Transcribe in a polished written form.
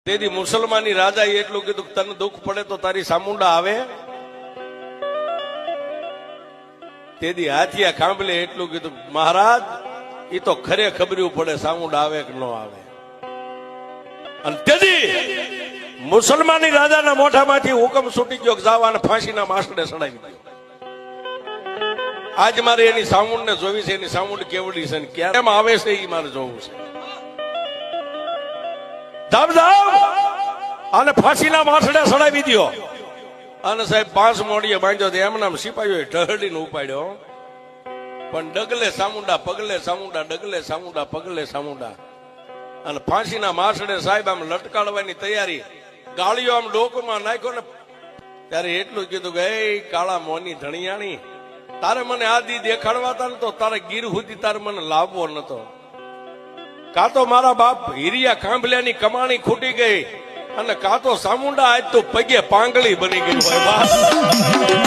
તેથી મુસલમાની રાજાએ એટલું કીધું કે તને દુઃખ પડે તો તારી સામુંડા આવે. તેથી હાથિયા ખાંભલે એટલું કીધું મહારાજ એ તો ખરે ખબર્યું પડે સામુંડા આવે કે ન આવે. અને તેથી મુસલમાની રાજાના મોઢામાંથી હુકમ છૂટી ગયો કે જાવ આને ફાંસીના માસડે સડાવી દો. આજ મારે એની સામુંડ ને જોવી છે, એની સામુંડ કેવડી છે ને ક્યારે આવે છે એ મારે જોવું છે. જાવ જાવ આને ફાંસીના માસડે સડાવી દો. અને સાહેબ 5 મોડીએ બાંધ્યો તો એમ નામ સિપાહીઓએ ઢહડીને ઉપાડ્યો. પણ ડગલે સામુંડા પગલે સામુંડા, ડગલે સામુંડા પગલે સામુંડા. અને ફાંસીના માસડે સાહેબ આમ લટકાડવાની તૈયારી, ગાળીઓ આમ ડોકમાં નાખ્યો ને ત્યારે એટલું કીધું કે એ કાળા મોની ધણિયાણી, તારે મને આદિ દેખાડવા હતા ને તો તારે ગીર સુધી તારે મને લાવવો નતો. કાં તો મારા બાપ હીરિયા ખાંભલ્યાની કમાણી ખૂટી ગઈ, અને કાં તો સામુંડા આજ તો પગે પાંગળી બની ગઈ હોય.